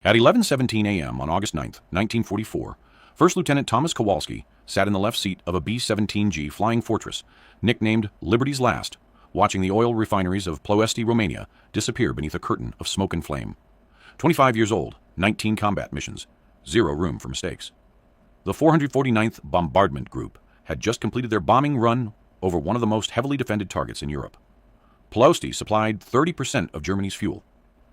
At 11:17 a.m. on August 9, 1944, First Lieutenant Thomas Kowalski sat in the left seat of a B-17G Flying Fortress, nicknamed Liberty's Last, watching the oil refineries of Ploiești, Romania, disappear beneath a curtain of smoke and flame. 25 years old, 19 combat missions, zero room for mistakes. The 449th Bombardment Group had just completed their bombing run over one of the most heavily defended targets in Europe. Ploiești supplied 30% of Germany's fuel.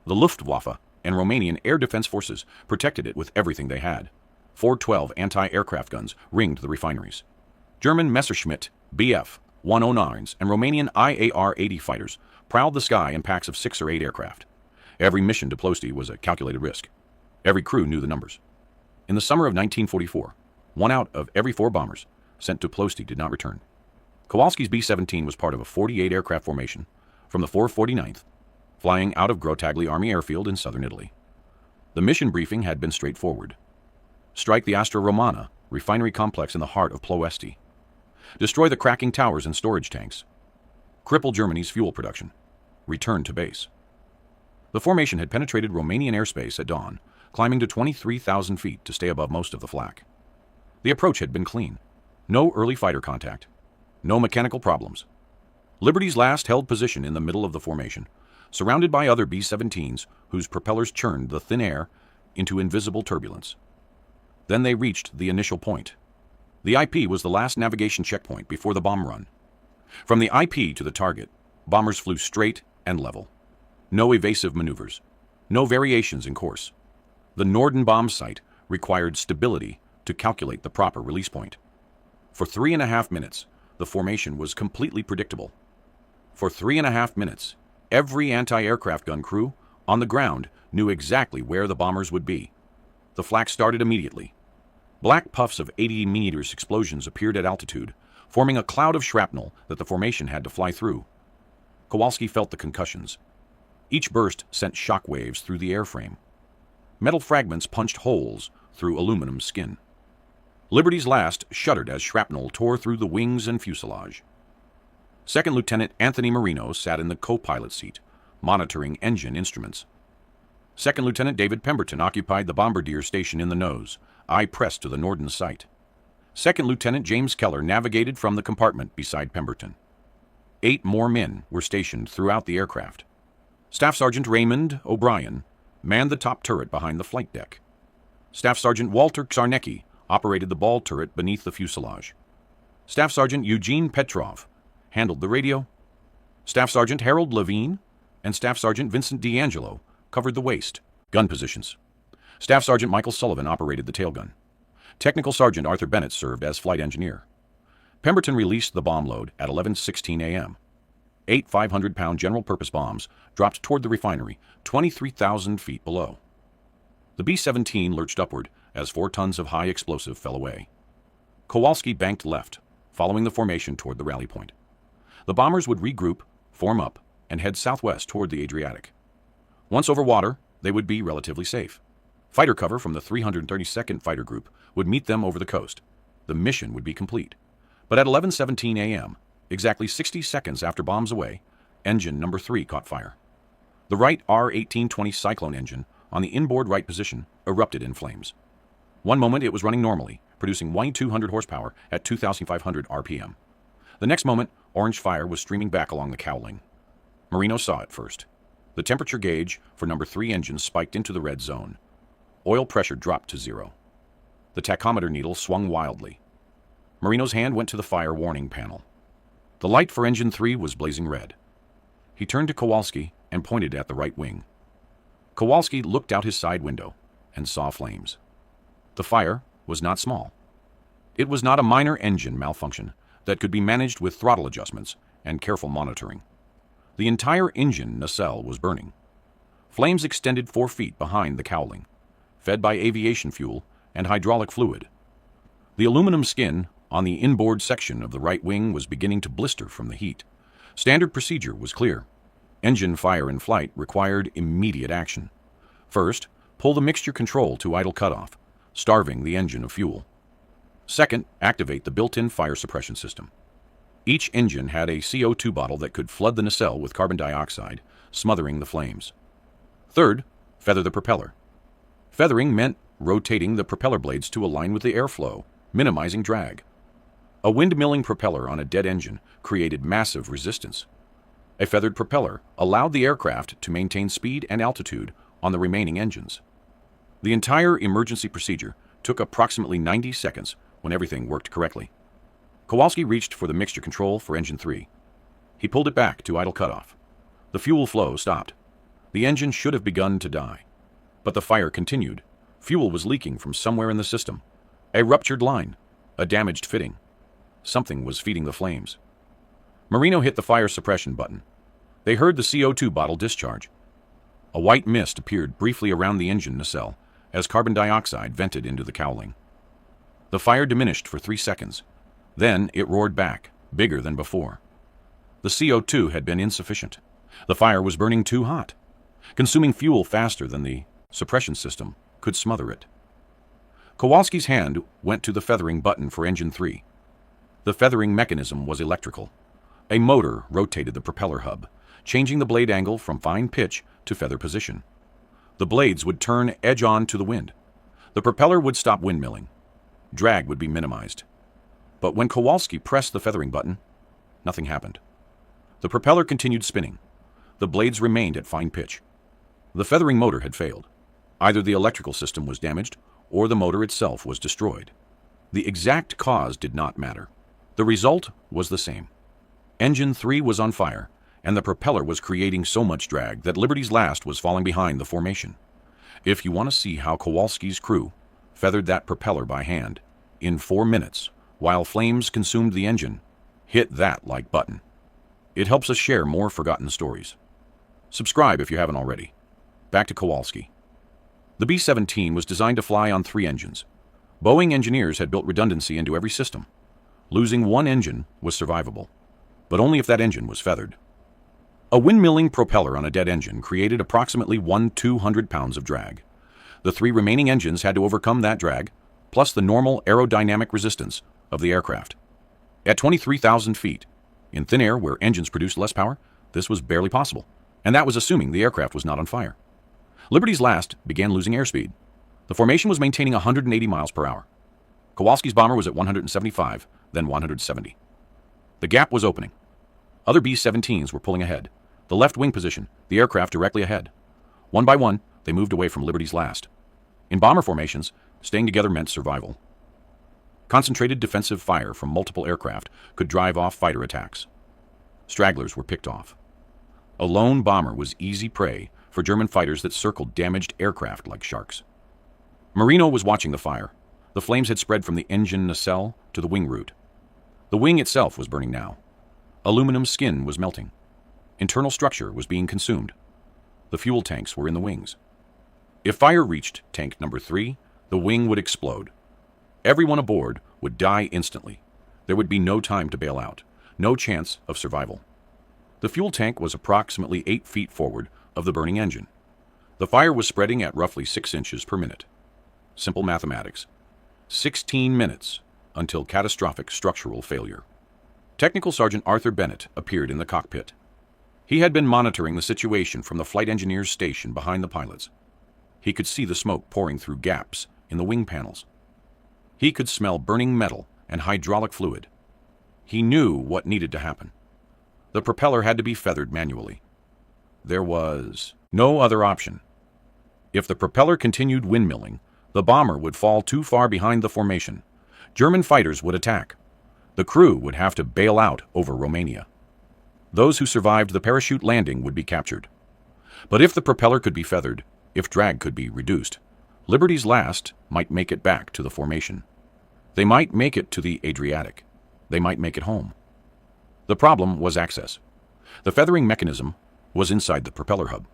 The Luftwaffe and Romanian air defense forces protected it with everything they had. 412 anti-aircraft guns ringed the refineries. German Messerschmitt Bf 109s and Romanian IAR-80 fighters prowled the sky in packs of 6 or 8 aircraft. Every mission to Ploiești was a calculated risk. Every crew knew the numbers. In the summer of 1944, 1 out of every 4 bombers sent to Ploiești did not return. Kowalski's B-17 was part of a 48 aircraft formation from the 449th, flying out of Grottaglie Army Airfield in southern Italy. The mission briefing had been straightforward. Strike the Astra Romana refinery complex in the heart of Ploiești. Destroy the cracking towers and storage tanks. Cripple Germany's fuel production. Return to base. The formation had penetrated Romanian airspace at dawn, climbing to 23,000 feet to stay above most of the flak. The approach had been clean. No early fighter contact. No mechanical problems. Liberty's Last held position in the middle of the formation, surrounded by other B-17s whose propellers churned the thin air into invisible turbulence. Then they reached the initial point. The IP was the last navigation checkpoint before the bomb run. From the IP to the target, bombers flew straight and level. No evasive maneuvers. No variations in course. The Norden bomb site required stability to calculate the proper release point. For 3.5 minutes, the formation was completely predictable. For 3.5 minutes, every anti-aircraft gun crew on the ground knew exactly where the bombers would be. The flak started immediately. Black puffs of 80 meters explosions appeared at altitude, forming a cloud of shrapnel that the formation had to fly through. Kowalski felt the concussions. Each burst sent shock waves through the airframe. Metal fragments punched holes through aluminum skin. Liberty's Last shuddered as shrapnel tore through the wings and fuselage. Second Lieutenant Anthony Marino sat in the co-pilot seat, monitoring engine instruments. Second Lieutenant David Pemberton occupied the bombardier station in the nose, eye pressed to the Norden site. Second Lieutenant James Keller navigated from the compartment beside Pemberton. 8 more men were stationed throughout the aircraft. Staff Sergeant Raymond O'Brien manned the top turret behind the flight deck. Staff Sergeant Walter Czarnecki operated the ball turret beneath the fuselage. Staff Sergeant Eugene Petrov handled the radio. Staff Sergeant Harold Levine and Staff Sergeant Vincent D'Angelo covered the waist, gun positions. Staff Sergeant Michael Sullivan operated the tailgun. Technical Sergeant Arthur Bennett served as flight engineer. Pemberton released the bomb load at 11:16 a.m. 8 500-pound general-purpose bombs dropped toward the refinery, 23,000 feet below. The B-17 lurched upward as 4 tons of high explosive fell away. Kowalski banked left, following the formation toward the rally point. The bombers would regroup, form up, and head southwest toward the Adriatic. Once over water, they would be relatively safe. Fighter cover from the 332nd Fighter Group would meet them over the coast. The mission would be complete. But at 11:17 a.m., exactly 60 seconds after bombs away, engine number 3 caught fire. The Wright R-1820 Cyclone engine on the inboard right position erupted in flames. One moment it was running normally, producing 2,200 horsepower at 2,500 RPM. The next moment, orange fire was streaming back along the cowling. Marino saw it first. The temperature gauge for number 3 engine spiked into the red zone. Oil pressure dropped to 0. The tachometer needle swung wildly. Marino's hand went to the fire warning panel. The light for engine 3 was blazing red. He turned to Kowalski and pointed at the right wing. Kowalski looked out his side window and saw flames. The fire was not small. It was not a minor engine malfunction that could be managed with throttle adjustments and careful monitoring. The entire engine nacelle was burning. Flames extended 4 feet behind the cowling, fed by aviation fuel and hydraulic fluid. The aluminum skin on the inboard section of the right wing was beginning to blister from the heat. Standard procedure was clear. Engine fire in flight required immediate action. First, pull the mixture control to idle cutoff, starving the engine of fuel. Second, activate the built-in fire suppression system. Each engine had a CO2 bottle that could flood the nacelle with carbon dioxide, smothering the flames. Third, feather the propeller. Feathering meant rotating the propeller blades to align with the airflow, minimizing drag. A windmilling propeller on a dead engine created massive resistance. A feathered propeller allowed the aircraft to maintain speed and altitude on the remaining engines. The entire emergency procedure took approximately 90 seconds when everything worked correctly. Kowalski reached for the mixture control for engine 3. He pulled it back to idle cutoff. The fuel flow stopped. The engine should have begun to die. But the fire continued. Fuel was leaking from somewhere in the system. A ruptured line. A damaged fitting. Something was feeding the flames. Marino hit the fire suppression button. They heard the CO2 bottle discharge. A white mist appeared briefly around the engine nacelle as carbon dioxide vented into the cowling. The fire diminished for 3 seconds. Then it roared back, bigger than before. The CO2 had been insufficient. The fire was burning too hot, consuming fuel faster than the suppression system could smother it. Kowalski's hand went to the feathering button for engine 3. The feathering mechanism was electrical. A motor rotated the propeller hub, changing the blade angle from fine pitch to feather position. The blades would turn edge-on to the wind. The propeller would stop windmilling. Drag would be minimized. But when Kowalski pressed the feathering button, nothing happened. The propeller continued spinning. The blades remained at fine pitch. The feathering motor had failed. Either the electrical system was damaged, or the motor itself was destroyed. The exact cause did not matter. The result was the same. Engine 3 was on fire, and the propeller was creating so much drag that Liberty's Last was falling behind the formation. If you want to see how Kowalski's crew feathered that propeller by hand in 4 minutes while flames consumed the engine, hit that like button. It helps us share more forgotten stories. Subscribe if you haven't already. Back to Kowalski. The B-17 was designed to fly on 3 engines. Boeing engineers had built redundancy into every system. Losing one engine was survivable, but only if that engine was feathered. A windmilling propeller on a dead engine created approximately 200 pounds of drag. The 3 remaining engines had to overcome that drag, plus the normal aerodynamic resistance of the aircraft. At 23,000 feet, in thin air where engines produced less power, this was barely possible, and that was assuming the aircraft was not on fire. Liberty's Last began losing airspeed. The formation was maintaining 180 miles per hour. Kowalski's bomber was at 175, then 170. The gap was opening. Other B-17s were pulling ahead. The left wing position, the aircraft directly ahead. One by one, they moved away from Liberty's Last. In bomber formations, staying together meant survival. Concentrated defensive fire from multiple aircraft could drive off fighter attacks. Stragglers were picked off. A lone bomber was easy prey for German fighters that circled damaged aircraft like sharks. Marino was watching the fire. The flames had spread from the engine nacelle to the wing root. The wing itself was burning now. Aluminum skin was melting. Internal structure was being consumed. The fuel tanks were in the wings. If fire reached tank number 3, the wing would explode. Everyone aboard would die instantly. There would be no time to bail out, no chance of survival. The fuel tank was approximately 8 feet forward of the burning engine. The fire was spreading at roughly 6 inches per minute. Simple mathematics. 16 minutes until catastrophic structural failure. Technical Sergeant Arthur Bennett appeared in the cockpit. He had been monitoring the situation from the flight engineer's station behind the pilots. He could see the smoke pouring through gaps in the wing panels. He could smell burning metal and hydraulic fluid. He knew what needed to happen. The propeller had to be feathered manually. There was no other option. If the propeller continued windmilling, the bomber would fall too far behind the formation. German fighters would attack. The crew would have to bail out over Romania. Those who survived the parachute landing would be captured. But if the propeller could be feathered, if drag could be reduced, Liberty's Last might make it back to the formation. They might make it to the Adriatic. They might make it home. The problem was access. The feathering mechanism was inside the propeller hub.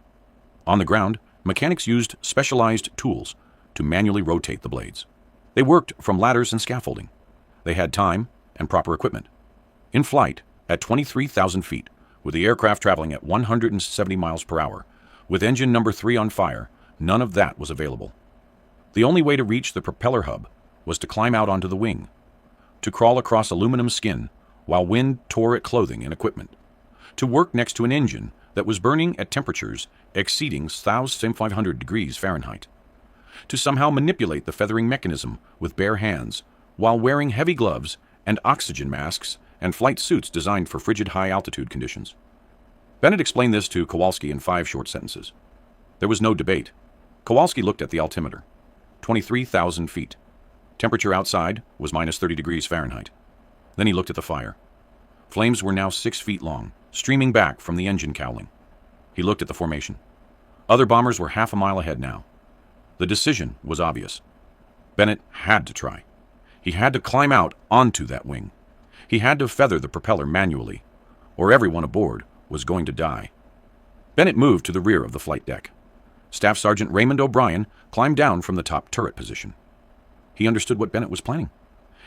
On the ground, mechanics used specialized tools to manually rotate the blades. They worked from ladders and scaffolding. They had time and proper equipment. In flight, at 23,000 feet, with the aircraft traveling at 170 miles per hour, with engine number 3 on fire, none of that was available. The only way to reach the propeller hub was to climb out onto the wing, to crawl across aluminum skin while wind tore at clothing and equipment, to work next to an engine that was burning at temperatures exceeding 1,500 degrees Fahrenheit. to somehow manipulate the feathering mechanism with bare hands, while wearing heavy gloves and oxygen masks and flight suits designed for frigid high-altitude conditions. Bennett explained this to Kowalski in 5 short sentences. There was no debate. Kowalski looked at the altimeter. 23,000 feet. Temperature outside was minus 30 degrees Fahrenheit. Then he looked at the fire. Flames were now 6 feet long, streaming back from the engine cowling. He looked at the formation. Other bombers were half a mile ahead now. The decision was obvious. Bennett had to try. He had to climb out onto that wing. He had to feather the propeller manually, or everyone aboard was going to die. Bennett moved to the rear of the flight deck. Staff Sergeant Raymond O'Brien climbed down from the top turret position. He understood what Bennett was planning.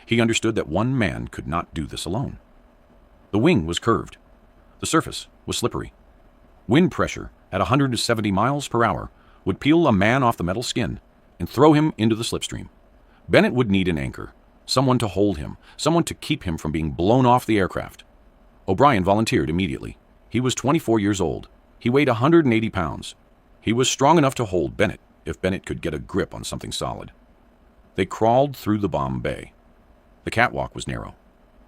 He understood that one man could not do this alone. The wing was curved. The surface was slippery. Wind pressure at 170 miles per hour would peel a man off the metal skin and throw him into the slipstream. Bennett would need an anchor, someone to hold him, someone to keep him from being blown off the aircraft. O'Brien volunteered immediately. He was 24 years old. He weighed 180 pounds. He was strong enough to hold Bennett if Bennett could get a grip on something solid. They crawled through the bomb bay. The catwalk was narrow.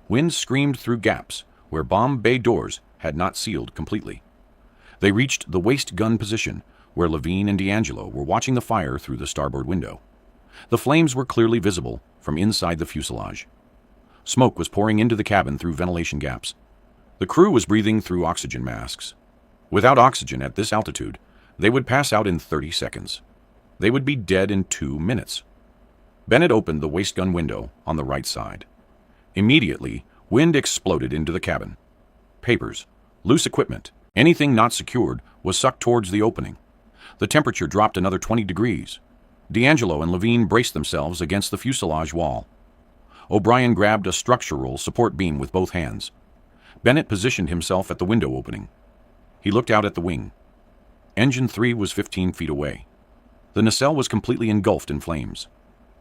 Wind screamed through gaps where bomb bay doors had not sealed completely. They reached the waist gun position where Levine and D'Angelo were watching the fire through the starboard window. The flames were clearly visible from inside the fuselage. Smoke was pouring into the cabin through ventilation gaps. The crew was breathing through oxygen masks. Without oxygen at this altitude, they would pass out in 30 seconds. They would be dead in 2 minutes. Bennett opened the waist gun window on the right side. Immediately, wind exploded into the cabin. Papers, loose equipment, anything not secured was sucked towards the opening. The temperature dropped another 20 degrees. D'Angelo and Levine braced themselves against the fuselage wall. O'Brien grabbed a structural support beam with both hands. Bennett positioned himself at the window opening. He looked out at the wing. Engine 3 was 15 feet away. The nacelle was completely engulfed in flames.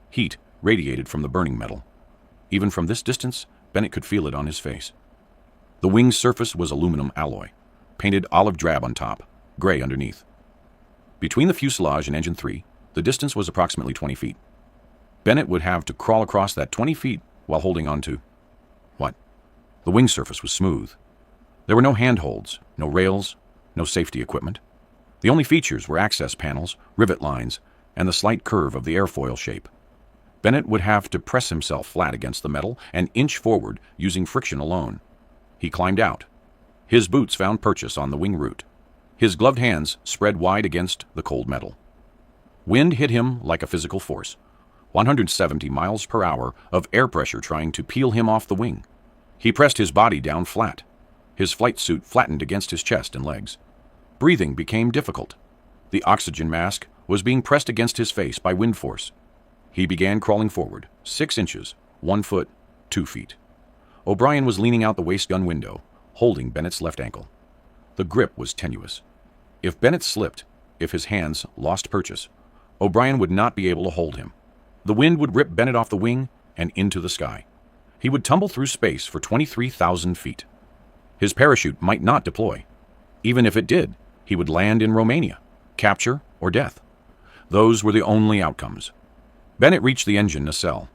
Heat radiated from the burning metal. Even from this distance, Bennett could feel it on his face. The wing's surface was aluminum alloy, painted olive drab on top, gray underneath. Between the fuselage and engine 3, the distance was approximately 20 feet. Bennett would have to crawl across that 20 feet while holding on to what? The wing surface was smooth. There were no handholds, no rails, no safety equipment. The only features were access panels, rivet lines, and the slight curve of the airfoil shape. Bennett would have to press himself flat against the metal and inch forward using friction alone. He climbed out. His boots found purchase on the wing root. His gloved hands spread wide against the cold metal. Wind hit him like a physical force, 170 miles per hour of air pressure trying to peel him off the wing. He pressed his body down flat. His flight suit flattened against his chest and legs. Breathing became difficult. The oxygen mask was being pressed against his face by wind force. He began crawling forward, 6 inches, 1 foot, 2 feet. O'Brien was leaning out the waist gun window, holding Bennett's left ankle. The grip was tenuous. If Bennett slipped, if his hands lost purchase, O'Brien would not be able to hold him. The wind would rip Bennett off the wing and into the sky. He would tumble through space for 23,000 feet. His parachute might not deploy. Even if it did, he would land in Romania, capture or death. Those were the only outcomes. Bennett reached the engine nacelle.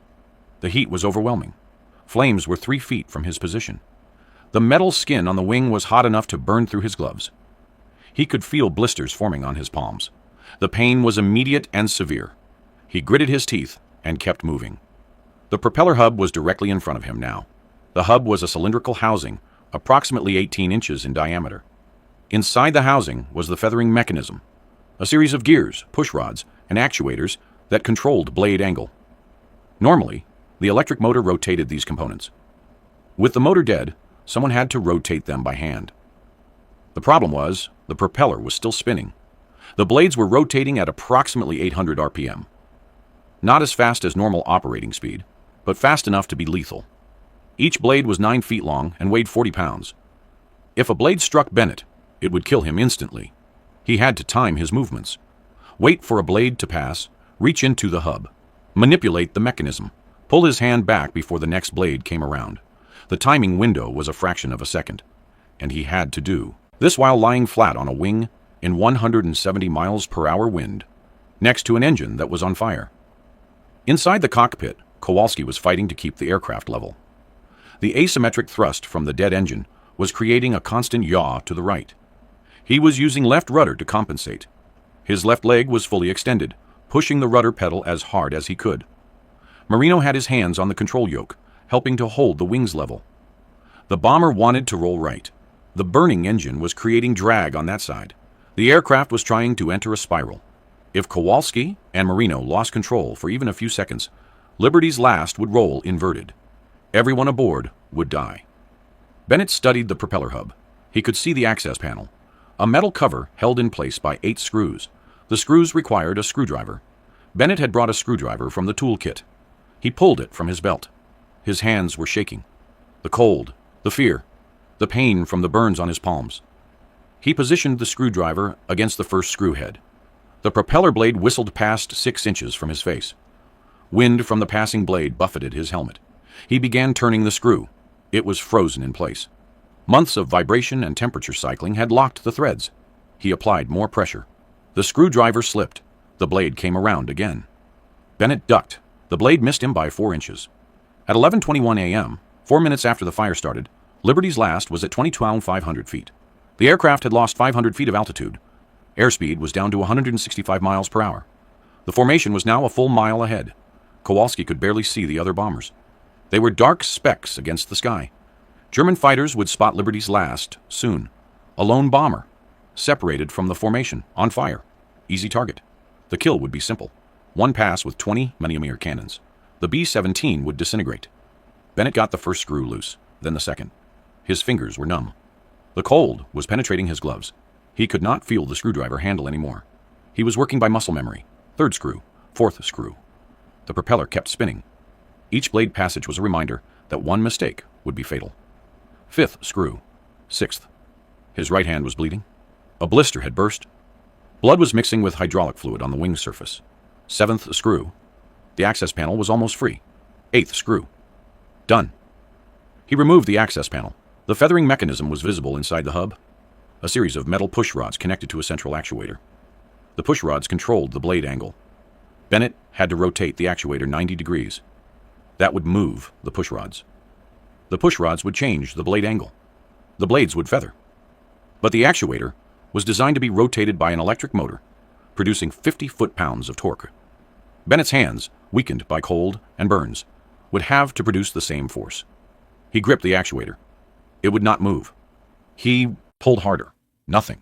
The heat was overwhelming. Flames were 3 feet from his position. The metal skin on the wing was hot enough to burn through his gloves. He could feel blisters forming on his palms. The pain was immediate and severe. He gritted his teeth and kept moving. The propeller hub was directly in front of him now. The hub was a cylindrical housing, approximately 18 inches in diameter. Inside the housing was the feathering mechanism, a series of gears, push rods, and actuators that controlled blade angle. Normally, the electric motor rotated these components. With the motor dead, someone had to rotate them by hand. The problem was, the propeller was still spinning. The blades were rotating at approximately 800 RPM. Not as fast as normal operating speed, but fast enough to be lethal. Each blade was 9 feet long and weighed 40 pounds. If a blade struck Bennett, it would kill him instantly. He had to time his movements. Wait for a blade to pass, reach into the hub, manipulate the mechanism, pull his hand back before the next blade came around. The timing window was a fraction of a second, and he had to do this while lying flat on a wing in 170 miles per hour wind. next to an engine that was on fire. Inside the cockpit, Kowalski was fighting to keep the aircraft level. The asymmetric thrust from the dead engine was creating a constant yaw to the right. He was using left rudder to compensate. His left leg was fully extended, pushing the rudder pedal as hard as he could. Marino had his hands on the control yoke, helping to hold the wings level. The bomber wanted to roll right. The burning engine was creating drag on that side. The aircraft was trying to enter a spiral. If Kowalski and Marino lost control for even a few seconds, Liberty's last would roll inverted. Everyone aboard would die. Bennett studied the propeller hub. He could see the access panel. A metal cover held in place by 8 screws. The screws required a screwdriver. Bennett had brought a screwdriver from the toolkit. He pulled it from his belt. His hands were shaking. The cold, the fear, the pain from the burns on his palms. He positioned the screwdriver against the first screw head. The propeller blade whistled past 6 inches from his face. Wind from the passing blade buffeted his helmet. He began turning the screw. It was frozen in place. Months of vibration and temperature cycling had locked the threads. He applied more pressure. The screwdriver slipped. The blade came around again. Bennett ducked. The blade missed him by 4 inches. At 11:21 a.m., 4 minutes after the fire started, Liberty's last was at 22,500 feet. The aircraft had lost 500 feet of altitude. Airspeed was down to 165 miles per hour. The formation was now a full mile ahead. Kowalski could barely see the other bombers. They were dark specks against the sky. German fighters would spot Liberty's last soon. A lone bomber, separated from the formation, on fire. Easy target. The kill would be simple. One pass with 20 mm cannons. The B-17 would disintegrate. Bennett got the first screw loose, then the second. His fingers were numb. The cold was penetrating his gloves. He could not feel the screwdriver handle anymore. He was working by muscle memory. 3rd screw, 4th screw. The propeller kept spinning. Each blade passage was a reminder that one mistake would be fatal. 5th screw, 6th. His right hand was bleeding. A blister had burst. Blood was mixing with hydraulic fluid on the wing surface. 7th screw. The access panel was almost free. 8th screw. Done. He removed the access panel. The feathering mechanism was visible inside the hub. A series of metal push rods connected to a central actuator. The push rods controlled the blade angle. Bennett had to rotate the actuator 90 degrees. That would move the push rods. The push rods would change the blade angle. The blades would feather. But the actuator was designed to be rotated by an electric motor, producing 50 foot-pounds of torque. Bennett's hands, weakened by cold and burns, would have to produce the same force. He gripped the actuator. It would not move. He pulled harder. Nothing.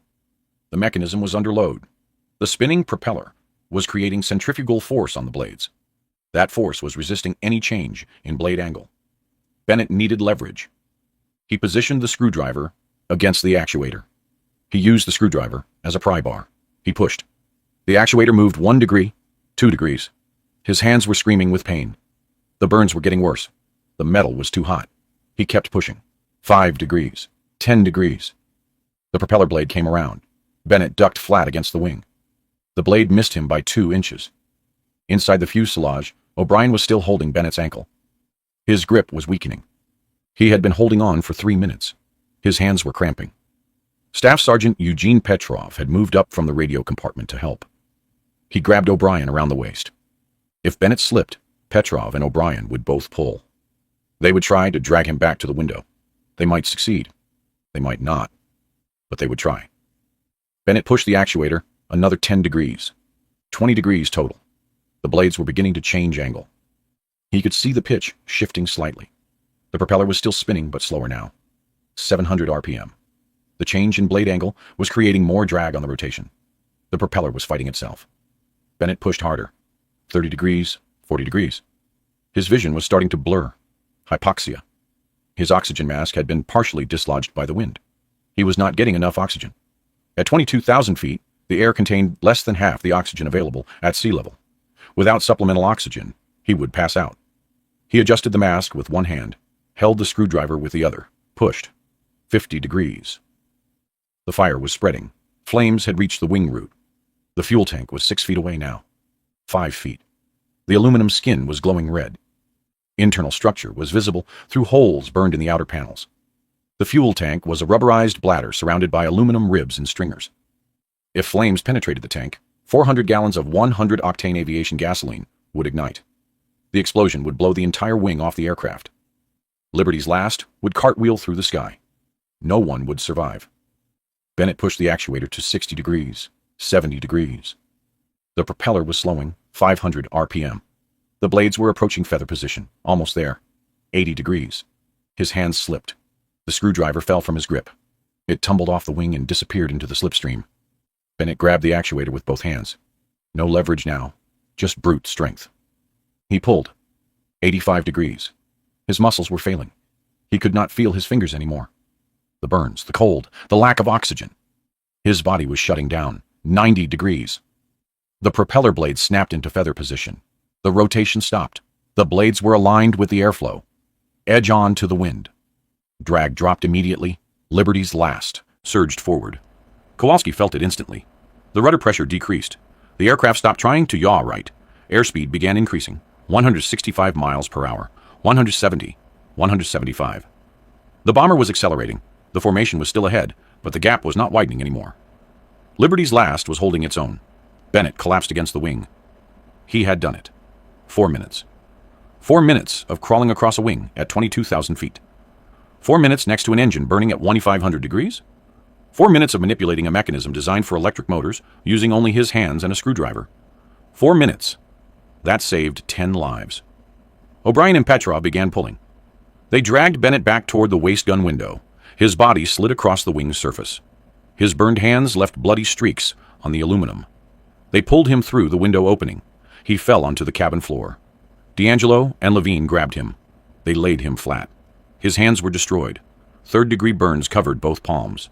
The mechanism was under load. The spinning propeller was creating centrifugal force on the blades. That force was resisting any change in blade angle. Bennett needed leverage. He positioned the screwdriver against the actuator. He used the screwdriver as a pry bar. He pushed. The actuator moved 1 degree, 2 degrees. His hands were screaming with pain. The burns were getting worse. The metal was too hot. He kept pushing. 5 degrees, 10 degrees. The propeller blade came around. Bennett ducked flat against the wing. The blade missed him by 2 inches. Inside the fuselage, O'Brien was still holding Bennett's ankle. His grip was weakening. He had been holding on for 3 minutes. His hands were cramping. Staff Sergeant Eugene Petrov had moved up from the radio compartment to help. He grabbed O'Brien around the waist. If Bennett slipped, Petrov and O'Brien would both pull. They would try to drag him back to the window. They might succeed. They might not. But they would try. Bennett pushed the actuator another 10 degrees. 20 degrees total. The blades were beginning to change angle. He could see the pitch shifting slightly. The propeller was still spinning, but slower now. 700 RPM. The change in blade angle was creating more drag on the rotation. The propeller was fighting itself. Bennett pushed harder. 30 degrees, 40 degrees. His vision was starting to blur. Hypoxia. His oxygen mask had been partially dislodged by the wind. He was not getting enough oxygen. At 22,000 feet, the air contained less than half the oxygen available at sea level. Without supplemental oxygen, he would pass out. He adjusted the mask with one hand, held the screwdriver with the other, pushed. 50 degrees. The fire was spreading. Flames had reached the wing root. The fuel tank was 6 feet away now. 5 feet. The aluminum skin was glowing red. Internal structure was visible through holes burned in the outer panels. The fuel tank was a rubberized bladder surrounded by aluminum ribs and stringers. If flames penetrated the tank, 400 gallons of 100-octane aviation gasoline would ignite. The explosion would blow the entire wing off the aircraft. Liberty's last would cartwheel through the sky. No one would survive. Bennett pushed the actuator to 60 degrees, 70 degrees. The propeller was slowing, 500 RPM. The blades were approaching feather position, almost there, 80 degrees. His hands slipped. The screwdriver fell from his grip. It tumbled off the wing and disappeared into the slipstream. Bennett grabbed the actuator with both hands. No leverage now, just brute strength. He pulled. 85 degrees. His muscles were failing. He could not feel his fingers anymore. The burns, the cold, the lack of oxygen. His body was shutting down, 90 degrees. The propeller blades snapped into feather position. The rotation stopped. The blades were aligned with the airflow. Edge on to the wind. Drag dropped immediately. Liberty's last surged forward. Kowalski felt it instantly. The rudder pressure decreased. The aircraft stopped trying to yaw right. Airspeed began increasing. 165 miles per hour. 170. 175. The bomber was accelerating. The formation was still ahead, but the gap was not widening anymore. Liberty's last was holding its own. Bennett collapsed against the wing. He had done it. 4 minutes. 4 minutes of crawling across a wing at 22,000 feet. 4 minutes next to an engine burning at 2,500 degrees. 4 minutes of manipulating a mechanism designed for electric motors using only his hands and a screwdriver. 4 minutes. That saved 10 lives. O'Brien and Petrov began pulling. They dragged Bennett back toward the waist gun window. His body slid across the wing's surface. His burned hands left bloody streaks on the aluminum. They pulled him through the window opening. He fell onto the cabin floor. D'Angelo and Levine grabbed him. They laid him flat. His hands were destroyed. Third-degree burns covered both palms.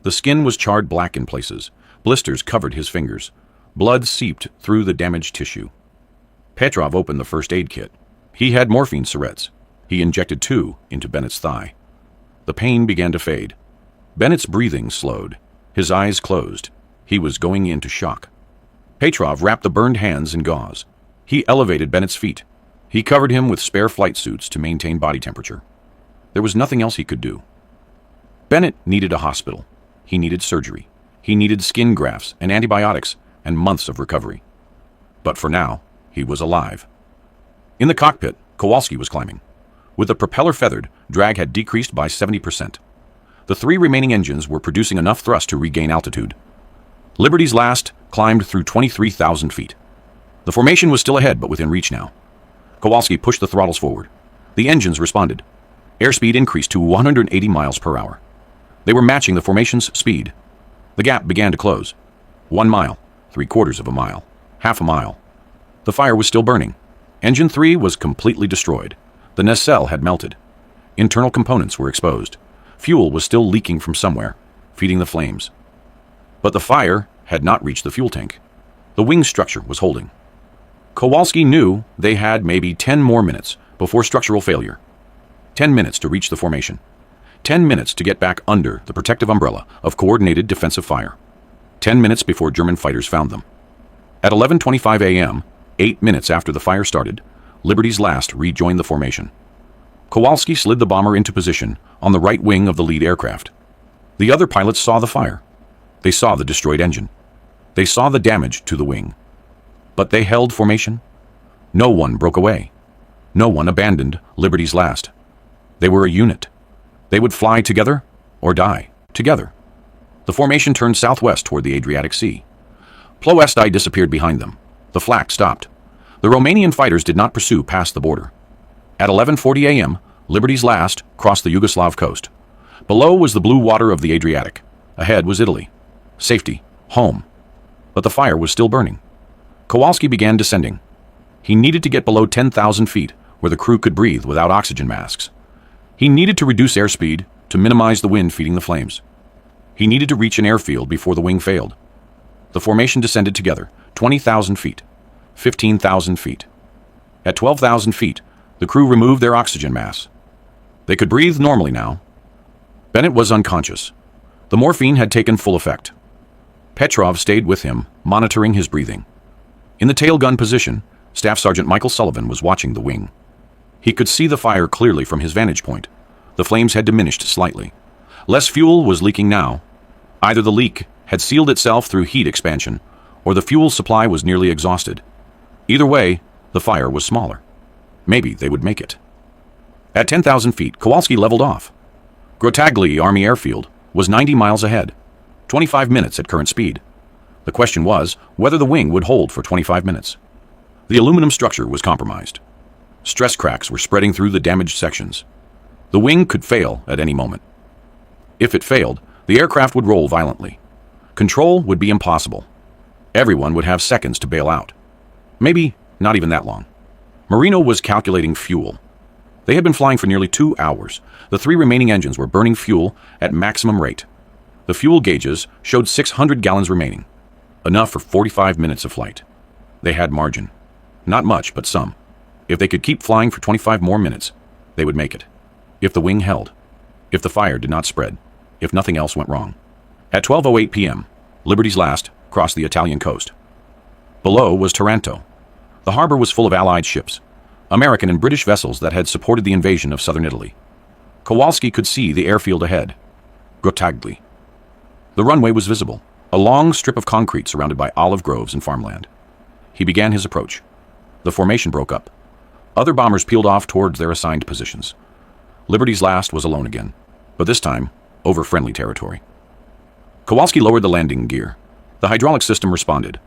The skin was charred black in places. Blisters covered his fingers. Blood seeped through the damaged tissue. Petrov opened the first aid kit. He had morphine syringes. He injected 2 into Bennett's thigh. The pain began to fade. Bennett's breathing slowed. His eyes closed. He was going into shock. Petrov wrapped the burned hands in gauze. He elevated Bennett's feet. He covered him with spare flight suits to maintain body temperature. There was nothing else he could do. Bennett needed a hospital. He needed surgery. He needed skin grafts and antibiotics and months of recovery. But for now, he was alive. In the cockpit, Kowalski was climbing. With the propeller feathered, drag had decreased by 70%. The 3 remaining engines were producing enough thrust to regain altitude. Liberty's last climbed through 23,000 feet. The formation was still ahead, but within reach now. Kowalski pushed the throttles forward. The engines responded. Airspeed increased to 180 miles per hour. They were matching the formation's speed. The gap began to close. 1 mile, 3/4 of a mile, half a mile. The fire was still burning. Engine 3 was completely destroyed. The nacelle had melted. Internal components were exposed. Fuel was still leaking from somewhere, feeding the flames. But the fire had not reached the fuel tank. The wing structure was holding. Kowalski knew they had maybe 10 more minutes before structural failure. 10 minutes to reach the formation. 10 minutes to get back under the protective umbrella of coordinated defensive fire. 10 minutes before German fighters found them. At 11:25 a.m., 8 minutes after the fire started, Liberty's last rejoined the formation. Kowalski slid the bomber into position on the right wing of the lead aircraft. The other pilots saw the fire. They saw the destroyed engine. They saw the damage to the wing. But they held formation. No one broke away. No one abandoned Liberty's last. They were a unit. They would fly together or die together. The formation turned southwest toward the Adriatic Sea. Ploesti disappeared behind them. The flak stopped. The Romanian fighters did not pursue past the border. At 11:40 a.m., Liberty's last crossed the Yugoslav coast. Below was the blue water of the Adriatic. Ahead was Italy. Safety. Home. But the fire was still burning. Kowalski began descending. He needed to get below 10,000 feet, where the crew could breathe without oxygen masks. He needed to reduce airspeed to minimize the wind feeding the flames. He needed to reach an airfield before the wing failed. The formation descended together, 20,000 feet, 15,000 feet. At 12,000 feet, the crew removed their oxygen masks. They could breathe normally now. Bennett was unconscious. The morphine had taken full effect. Petrov stayed with him, monitoring his breathing. In the tail gun position, Staff Sergeant Michael Sullivan was watching the wing. He could see the fire clearly from his vantage point. The flames had diminished slightly. Less fuel was leaking now. Either the leak had sealed itself through heat expansion, or the fuel supply was nearly exhausted. Either way, the fire was smaller. Maybe they would make it. At 10,000 feet, Kowalski leveled off. Grottaglie Army Airfield was 90 miles ahead, 25 minutes at current speed. The question was whether the wing would hold for 25 minutes. The aluminum structure was compromised. Stress cracks were spreading through the damaged sections. The wing could fail at any moment. If it failed, the aircraft would roll violently. Control would be impossible. Everyone would have seconds to bail out. Maybe not even that long. Marino was calculating fuel. They had been flying for nearly 2 hours. The 3 remaining engines were burning fuel at maximum rate. The fuel gauges showed 600 gallons remaining, enough for 45 minutes of flight. They had margin. Not much, but some. If they could keep flying for 25 more minutes, they would make it. If the wing held. If the fire did not spread. If nothing else went wrong. At 12:08 p.m., Liberty's Last crossed the Italian coast. Below was Taranto. The harbor was full of Allied ships, American and British vessels that had supported the invasion of southern Italy. Kowalski could see the airfield ahead. Grottaglie. The runway was visible, a long strip of concrete surrounded by olive groves and farmland. He began his approach. The formation broke up. Other bombers peeled off towards their assigned positions. Liberty's Last was alone again, but this time over friendly territory. Kowalski lowered the landing gear. The hydraulic system responded.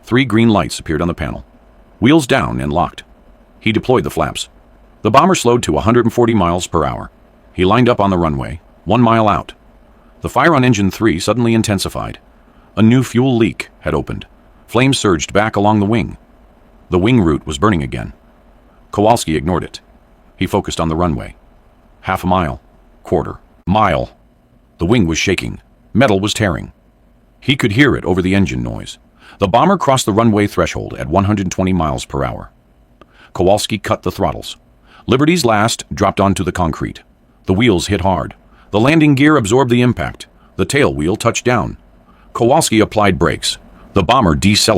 3 green lights appeared on the panel. Wheels down and locked. He deployed the flaps. The bomber slowed to 140 miles per hour. He lined up on the runway, 1 mile out. The fire on engine 3 suddenly intensified. A new fuel leak had opened. Flames surged back along the wing. The wing root was burning again. Kowalski ignored it. He focused on the runway. Half a mile. Quarter. Mile. The wing was shaking. Metal was tearing. He could hear it over the engine noise. The bomber crossed the runway threshold at 120 miles per hour. Kowalski cut the throttles. Liberty's Last dropped onto the concrete. The wheels hit hard. The landing gear absorbed the impact. The tail wheel touched down. Kowalski applied brakes. The bomber decelerated.